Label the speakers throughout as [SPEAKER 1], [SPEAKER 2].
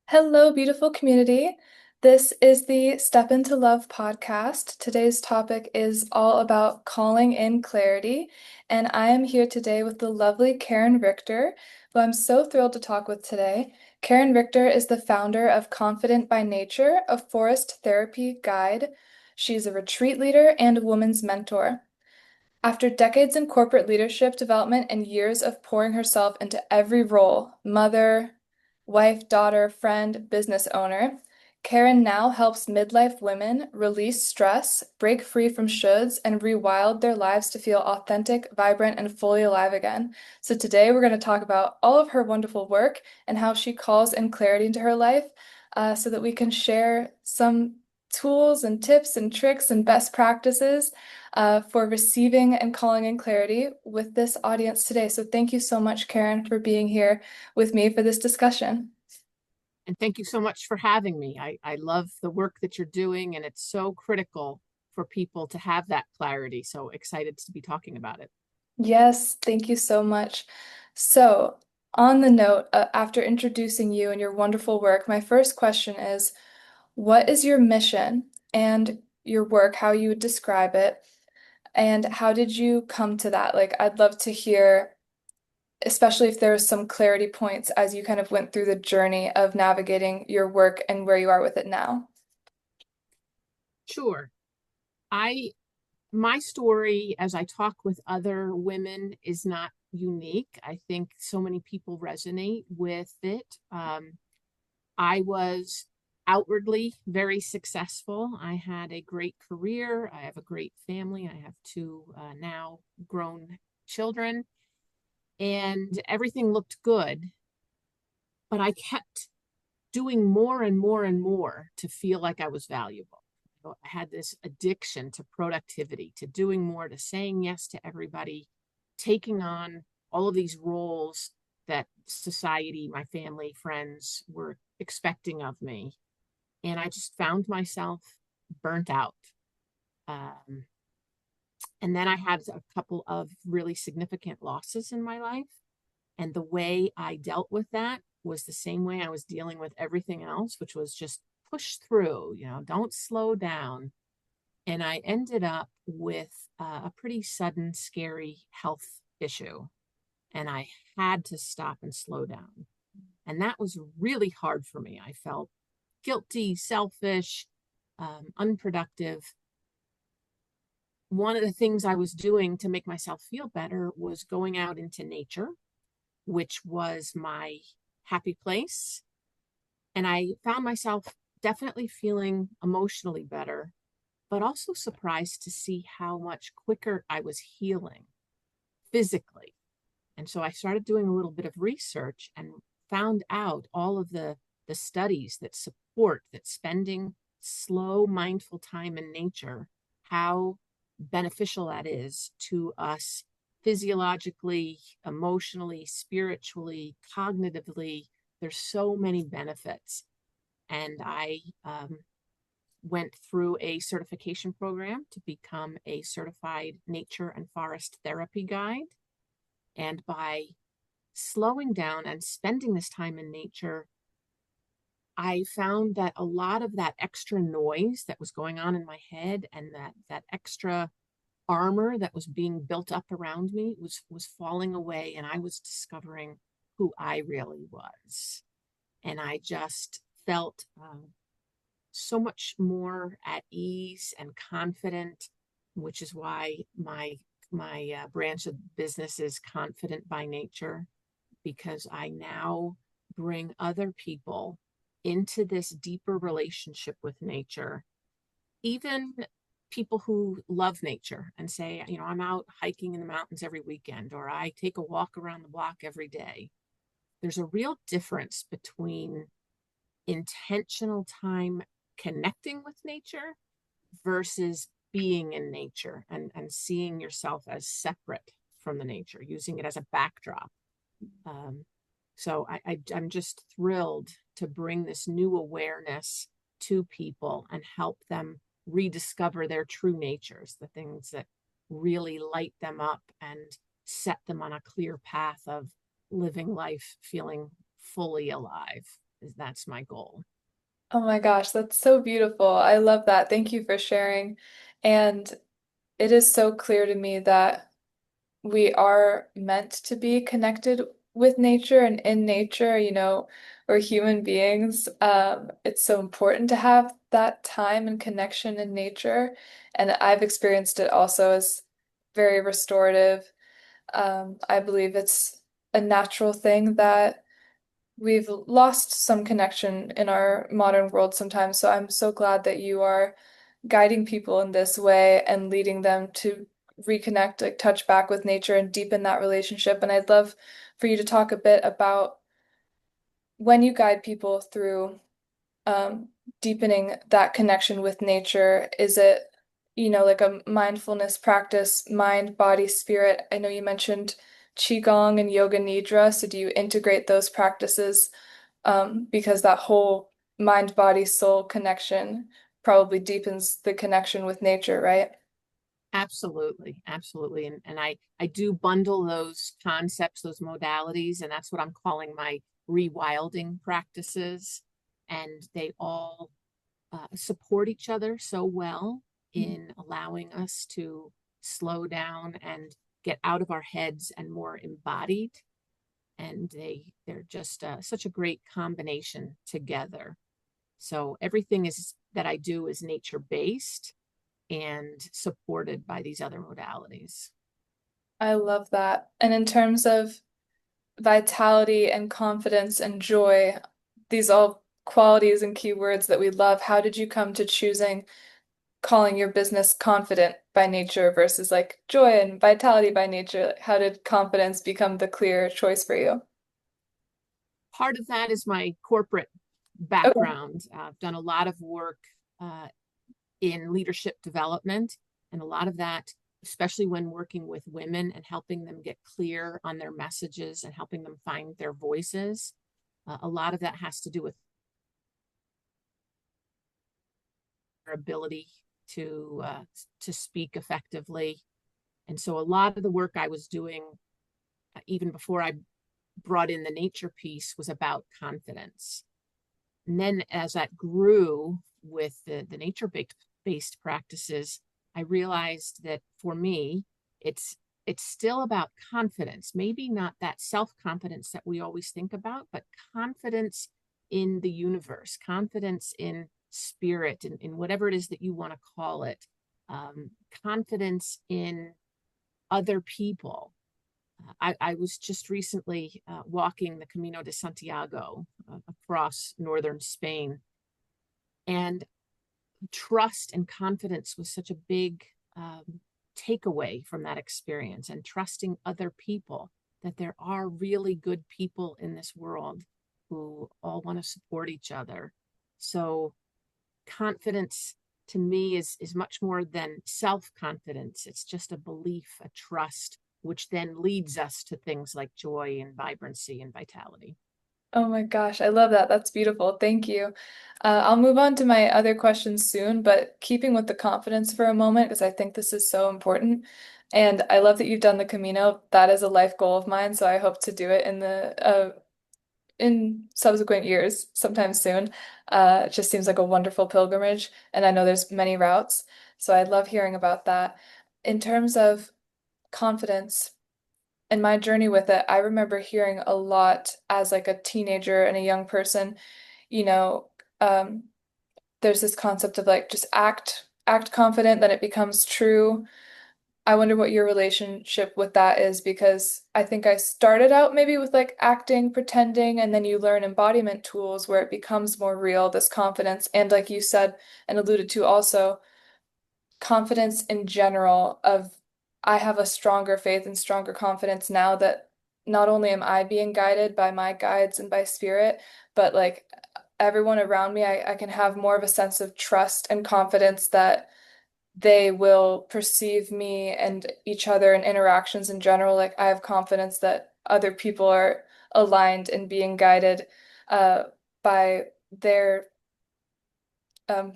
[SPEAKER 1] Hello, beautiful community. This is the Step Into Love podcast. Today's topic is all about calling in clarity, and I am here today with the lovely Karen Richter, who I'm so thrilled to talk with today. Karen Richter is the founder of Confident by Nature, a forest therapy guide. She's a retreat leader and a woman's mentor. After decades in corporate leadership development and years of pouring herself into every role, mother, wife, daughter, friend, business owner, Karen now helps midlife women release stress, break free from shoulds, and rewild their lives to feel authentic, vibrant, and fully alive again. So today we're going to talk about all of her wonderful work and how she calls in clarity into her life, so that we can share some tools and tips and tricks and best practices for receiving and calling in clarity with this audience today. So thank you so much, Karen, for being here with me for this discussion.
[SPEAKER 2] And thank you so much for having me. I love the work that you're doing, and it's so critical for people to have that clarity. So excited to be talking about it.
[SPEAKER 1] Yes, thank you so much. So, on the note, after introducing you and your wonderful work, my first question is, what is your mission and your work, how you would describe it, and how did you come to that? Like, I'd love to hear, especially if there was some clarity points as you kind of went through the journey of navigating your work and where you are with it now.
[SPEAKER 2] Sure. I My story as I talk with other women is not unique. I think so many people resonate with it. I was outwardly very successful. I had a great career. I have a great family. I have two now grown children, and everything looked good. But I kept doing more and more and more to feel like I was valuable. So I had this addiction to productivity, to doing more, to saying yes to everybody, taking on all of these roles that society, my family, friends were expecting of me. And I just found myself burnt out. Um, and then I had a couple of really significant losses in my life. And the way I dealt with that was the same way I was dealing with everything else, which was just push through, don't slow down. And I ended up with a pretty sudden, scary health issue. And I had to stop and slow down. And that was really hard for me. I felt guilty, selfish, unproductive. One of the things I was doing to make myself feel better was going out into nature, which was my happy place. And I found myself definitely feeling emotionally better, but also surprised to see how much quicker I was healing physically. And so I started doing a little bit of research and found out all of the studies that support that spending slow, mindful time in nature, how beneficial that is to us physiologically, emotionally, spiritually, cognitively. There's so many benefits. And I went through a certification program to become a certified nature and forest therapy guide. And by slowing down and spending this time in nature, I found that a lot of that extra noise that was going on in my head and that extra armor that was being built up around me was falling away, and I was discovering who I really was. And I just felt so much more at ease and confident, which is why my branch of business is Confident by Nature, because I now bring other people into this deeper relationship with nature, even people who love nature and say, I'm out hiking in the mountains every weekend, or I take a walk around the block every day. There's a real difference between intentional time connecting with nature versus being in nature and seeing yourself as separate from the nature, using it as a backdrop. Um, so I'm just thrilled to bring this new awareness to people and help them rediscover their true natures, the things that really light them up and set them on a clear path of living life feeling fully alive. That's my goal.
[SPEAKER 1] Oh my gosh, that's so beautiful. I love that. Thank you for sharing. And it is so clear to me that we are meant to be connected with nature and in nature, we're human beings. It's so important to have that time and connection in nature. And I've experienced it also as very restorative. I believe it's a natural thing that we've lost some connection in our modern world sometimes. So I'm so glad that you are guiding people in this way and leading them to reconnect, like touch back with nature and deepen that relationship. And I'd love for you to talk a bit about when you guide people through um, deepening that connection with nature. Is it, like a mindfulness practice, mind, body, spirit? I know you mentioned Qigong and Yoga Nidra. So do you integrate those practices? Because that whole mind, body, soul connection probably deepens the connection with nature, right?
[SPEAKER 2] Absolutely, absolutely. And I do bundle those concepts, those modalities, and that's what I'm calling my rewilding practices. And they all support each other so well in allowing us to slow down and get out of our heads and more embodied. And they're just such a great combination together. So everything is that I do is nature based and supported by these other modalities.
[SPEAKER 1] I love that. And in terms of vitality and confidence and joy, these all qualities and keywords that we love, how did you come to choosing calling your business confident by nature versus like joy and vitality by nature? Like, how did confidence become the clear choice for you?
[SPEAKER 2] Part of that is my corporate
[SPEAKER 1] Okay.
[SPEAKER 2] background. I've done a lot of work uh, in leadership development, and a lot of that, especially when working with women and helping them get clear on their messages and helping them find their voices. A lot of that has to do with their ability to speak effectively. And so a lot of the work I was doing, even before I brought in the nature piece, was about confidence. And then as that grew with the nature based practices, I realized that for me, it's it's still about confidence, maybe not that self-confidence that we always think about, but confidence in the universe, confidence in spirit, in whatever it is that you want to call it, confidence in other people. I was just recently walking the Camino de Santiago across northern Spain, and trust and confidence was such a big takeaway from that experience, and trusting other people, that there are really good people in this world who all want to support each other. So confidence to me is much more than self-confidence. It's just a belief, a trust, which then leads us to things like joy and vibrancy and vitality.
[SPEAKER 1] Oh my gosh, I love that. That's beautiful. Thank you. I'll move on to my other questions soon, but keeping with the confidence for a moment, because I think this is so important. And I love that you've done the Camino. That is a life goal of mine, so I hope to do it in subsequent years, sometime soon. It just seems like a wonderful pilgrimage, and I know there's many routes, so I love hearing about that. In terms of confidence, in my journey with it, I remember hearing a lot as like a teenager and a young person, you know, um, there's this concept of like just act confident, then it becomes true. I wonder what your relationship with that is because I think I started out maybe with like acting, pretending, and then you learn embodiment tools where it becomes more real, this confidence. And like you said and alluded to also, confidence in general of I have a stronger faith and stronger confidence now that not only am I being guided by my guides and by spirit, but like everyone around me, I can have more of a sense of trust and confidence that they will perceive me and each other and interactions in general. Like I have confidence that other people are aligned and being guided uh, by their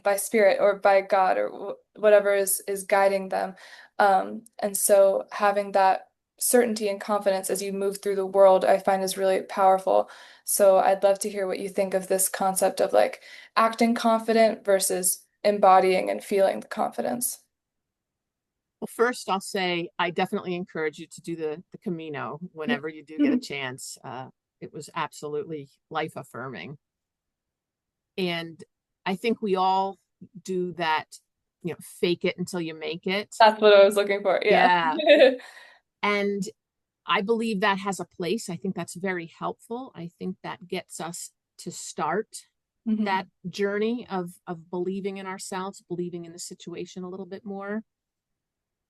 [SPEAKER 1] by spirit or by God or whatever is guiding them. And so having that certainty and confidence as you move through the world, I find is really powerful. So I'd love to hear what you think of this concept of like acting confident versus embodying and feeling the confidence.
[SPEAKER 2] Well, first, I'll say I definitely encourage you to do the Camino whenever you do get a chance. It was absolutely life affirming. And I think we all do that, fake it until you make it.
[SPEAKER 1] That's what I was looking for. Yeah.
[SPEAKER 2] Yeah. And I believe that has a place. I think that's very helpful. I think that gets us to start that
[SPEAKER 1] Hmm.
[SPEAKER 2] journey of believing in ourselves, believing in the situation a little bit more.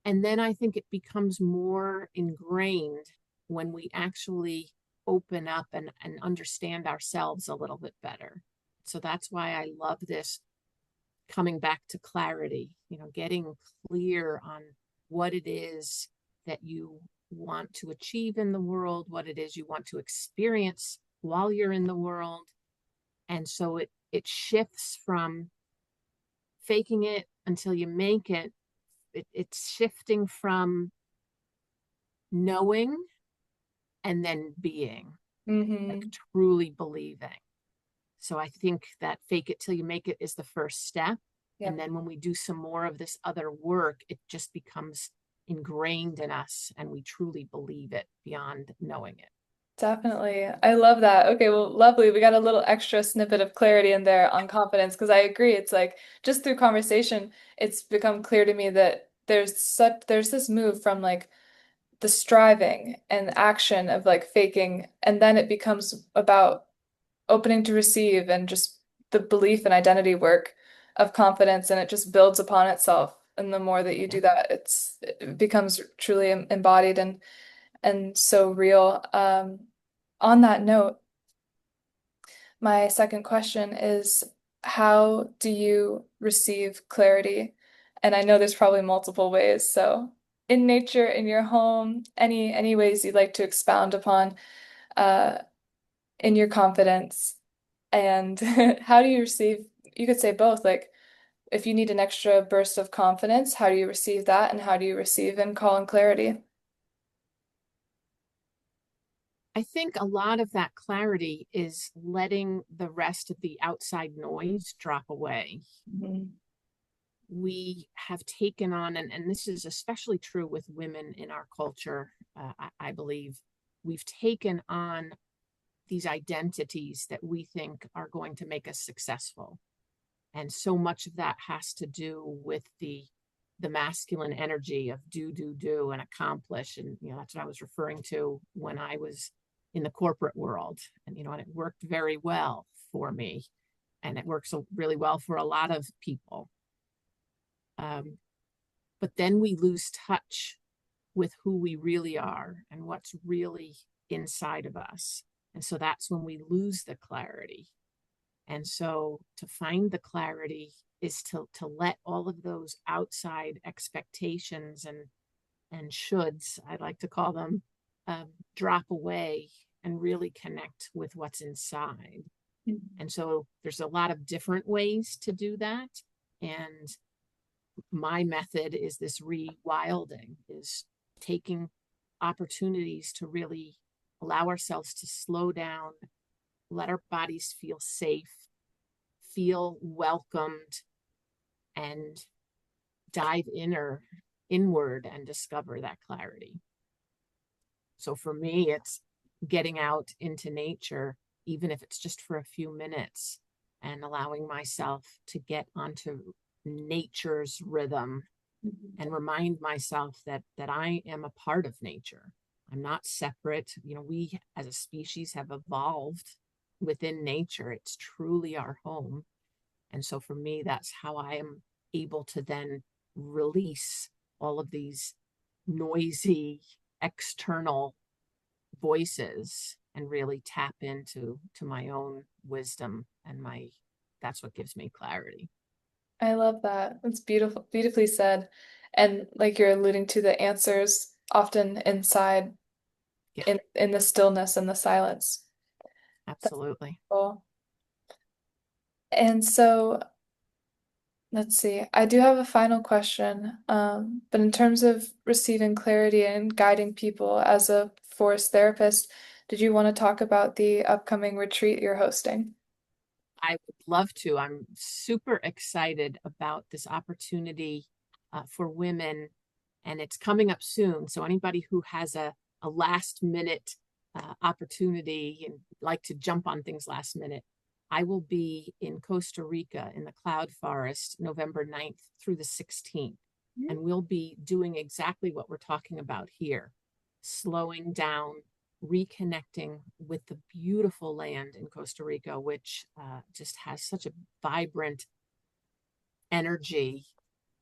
[SPEAKER 2] And then I think it becomes more ingrained when we actually open up and understand ourselves a little bit better. So that's why I love this coming back to clarity, getting clear on what it is that you want to achieve in the world, what it is you want to experience while you're in the world. And so it shifts from faking it until you make it. It's shifting from knowing and then being, like
[SPEAKER 1] Hmm.
[SPEAKER 2] truly believing. So I think that fake it till you make it is the first step. And
[SPEAKER 1] Yep.
[SPEAKER 2] then when we do some more of this other work, it just becomes ingrained in us and we truly believe it beyond knowing it.
[SPEAKER 1] Definitely. I love that. Okay, well, lovely. We got a little extra snippet of clarity in there on confidence because I agree. It's like just through conversation, it's become clear to me that there's this move from like the striving and action of like faking, and then it becomes about opening to receive and just the belief and identity work of confidence, and it just builds upon itself. And the more that you
[SPEAKER 2] Yeah.
[SPEAKER 1] do that, it becomes truly embodied and so real. On that note, my second question is, how do you receive clarity? And I know there's probably multiple ways. So in nature, in your home, any ways you'd like to expound upon uh, in your confidence. And how do you receive, you could say both, like if you need an extra burst of confidence, how do you receive that? And how do you receive and call in clarity?
[SPEAKER 2] I think a lot of that clarity is letting the rest of the outside noise drop away.
[SPEAKER 1] Mhm.
[SPEAKER 2] We have taken on, and this is especially true with women in our culture, I believe, we've taken on these identities that we think are going to make us successful. And so much of that has to do with the masculine energy of do and accomplish. And that's what I was referring to when I was in the corporate world. And it worked very well for me. And it works really well for a lot of people. Um, but then we lose touch with who we really are and what's really inside of us. And so that's when we lose the clarity. And so to find the clarity is to let all of those outside expectations and shoulds, I like to call them, drop away and really connect with what's inside.
[SPEAKER 1] Mhm.
[SPEAKER 2] And so there's a lot of different ways to do that. And my method is this rewilding, is taking opportunities to really allow ourselves to slow down, let our bodies feel safe, feel welcomed, and dive inward and discover that clarity. So for me, it's getting out into nature, even if it's just for a few minutes, and allowing myself to get onto nature's rhythm
[SPEAKER 1] Mhm.
[SPEAKER 2] and remind myself that I am a part of nature. I'm not separate. We as a species have evolved within nature. It's truly our home. And so for me, that's how I am able to then release all of these noisy external voices and really tap into my own wisdom and my that's what gives me clarity.
[SPEAKER 1] I love that. It's beautiful, beautifully said. And like you're alluding to, the answers often inside
[SPEAKER 2] Yeah,
[SPEAKER 1] in the stillness and the silence. That's
[SPEAKER 2] absolutely.
[SPEAKER 1] cool. And so Let's see. I do have a final question. But in terms of receiving clarity and guiding people as a forest therapist, did you want to talk about the upcoming retreat you're hosting?
[SPEAKER 2] I would love to. I'm super excited about this opportunity for women, and it's coming up soon. So anybody who has a last minute opportunity and like to jump on things last minute, I will be in Costa Rica in the cloud forest November 9th through the 16th. And we'll be doing exactly what we're talking about here, slowing down, reconnecting with the beautiful land in Costa Rica, which just has such a vibrant energy.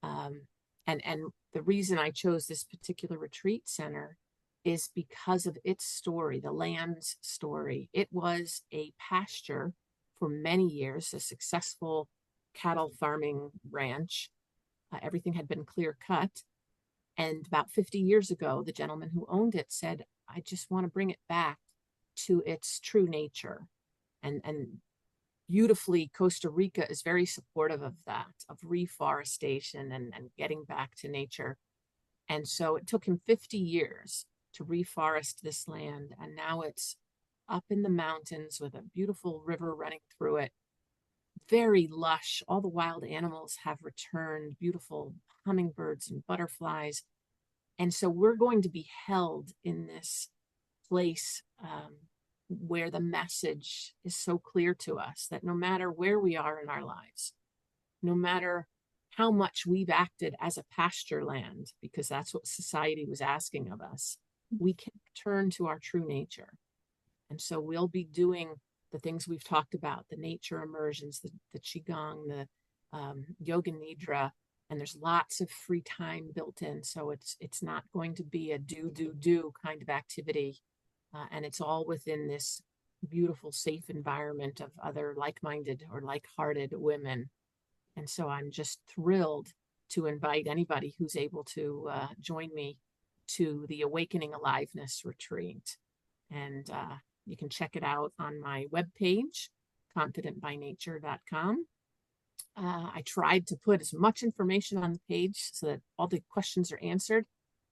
[SPEAKER 2] Um, and the reason I chose this particular retreat center is because of its story, the land's story. It was a pasture for many years, a successful cattle farming ranch. Everything had been clear cut. And about 50 years ago, the gentleman who owned it said, I just want to bring it back to its true nature. And beautifully, Costa Rica is very supportive of that, of reforestation and getting back to nature. And so it took him 50 years to reforest this land. And now it's up in the mountains with a beautiful river running through it, very lush. All the wild animals have returned, beautiful hummingbirds and butterflies. And so we're going to be held in this place where the message is so clear to us that no matter where we are in our lives, no matter how much we've acted as a pasture land, because that's what society was asking of us, we can return to our true nature. And so we'll be doing the things we've talked about, the nature immersions, the Qigong, the Yoga Nidra, and there's lots of free time built in. So it's not going to be a do kind of activity. And it's all within this beautiful, safe environment of other like-minded or like-hearted women. And so I'm just thrilled to invite anybody who's able to join me to the Awakening Aliveness Retreat. And you can check it out on my webpage, confidentbynature.com. I tried to put as much information on the page so that all the questions are answered.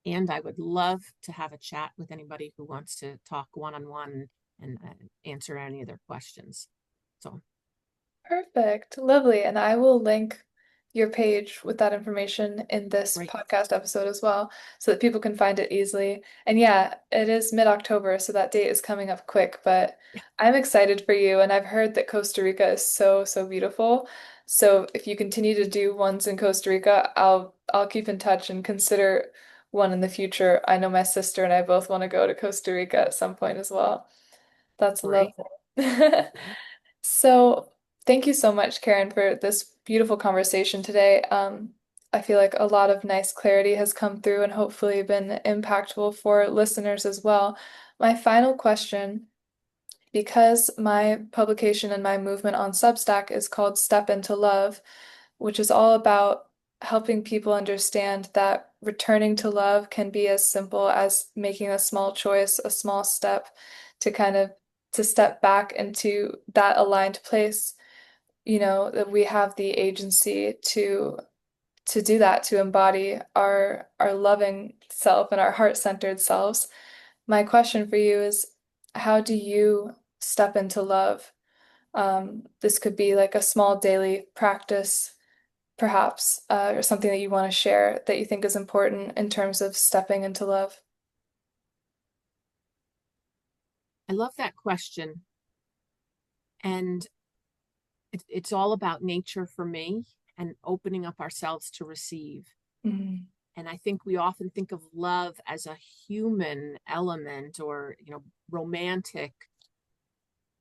[SPEAKER 2] And I would love to have a chat with anybody who wants to talk one on one and answer any of their questions. So,
[SPEAKER 1] Perfect. Lovely. And I will link your page with that information in this
[SPEAKER 2] great.
[SPEAKER 1] podcast episode as well so that people can find it easily. And yeah, it is mid-October, so that date is coming up quick, but I'm excited for you and I've heard that Costa Rica is so, so beautiful. So if you continue to do ones in Costa Rica, I'll keep in touch and consider one in the future. I know my sister and I both want to go to Costa Rica at some point as well. That's
[SPEAKER 2] Great.
[SPEAKER 1] lovely.
[SPEAKER 2] Great.
[SPEAKER 1] So, thank you so much, Karen, for this beautiful conversation today. I feel like a lot of nice clarity has come through and hopefully been impactful for listeners as well. My final question, because my publication and my movement on Substack is called Step into Love, which is all about helping people understand that returning to love can be as simple as making a small choice, a small step to kind of to step back into that aligned place, that we have the agency to do that, to embody our loving self and our heart-centered selves. My question for you is, how do you step into love? This could be like a small daily practice, perhaps, or something that you want to share that you think is important in terms of stepping into love.
[SPEAKER 2] I love that question. And it's all about nature for me and opening up ourselves to receive.
[SPEAKER 1] Mhm.
[SPEAKER 2] And I think we often think of love as a human element or, romantic.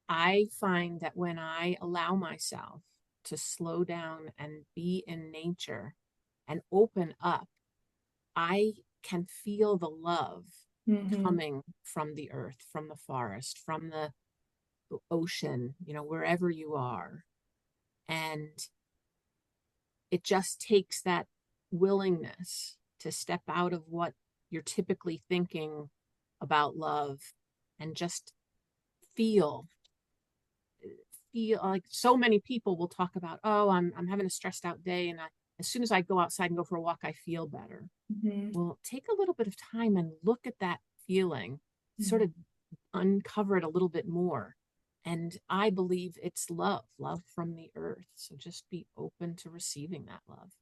[SPEAKER 2] I find that when I allow myself to slow down and be in nature and open up, I can feel the love
[SPEAKER 1] Mhm.
[SPEAKER 2] coming from the earth, from the forest, from the ocean, wherever you are. And it just takes that willingness to step out of what you're typically thinking about love and just feel feel like so many people will talk about, oh, I'm having a stressed out day, and as soon as I go outside and go for a walk, I feel better.
[SPEAKER 1] Mhm.
[SPEAKER 2] Well, take a little bit of time and look at that feeling, sort of uncover it a little bit more. And I believe it's love, love from the earth. So just be open to receiving that love.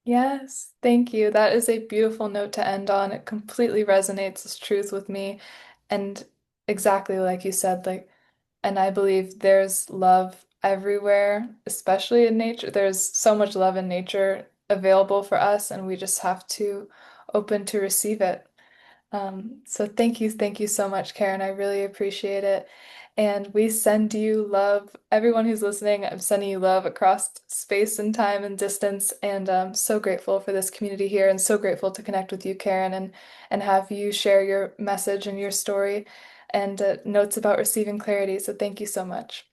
[SPEAKER 1] Yes, thank you. That is a beautiful note to end on. It completely resonates as truth with me. And exactly like you said, like, and I believe there's love everywhere, especially in nature. There's so much love in nature available for us, and we just have to open to receive it. So thank you so much, Karen. I really appreciate it. And we send you love. Everyone who's listening, I'm sending you love across space and time and distance. And I'm so grateful for this community here and so grateful to connect with you, Karen, and have you share your message and your story and notes about receiving clarity. So thank you so much.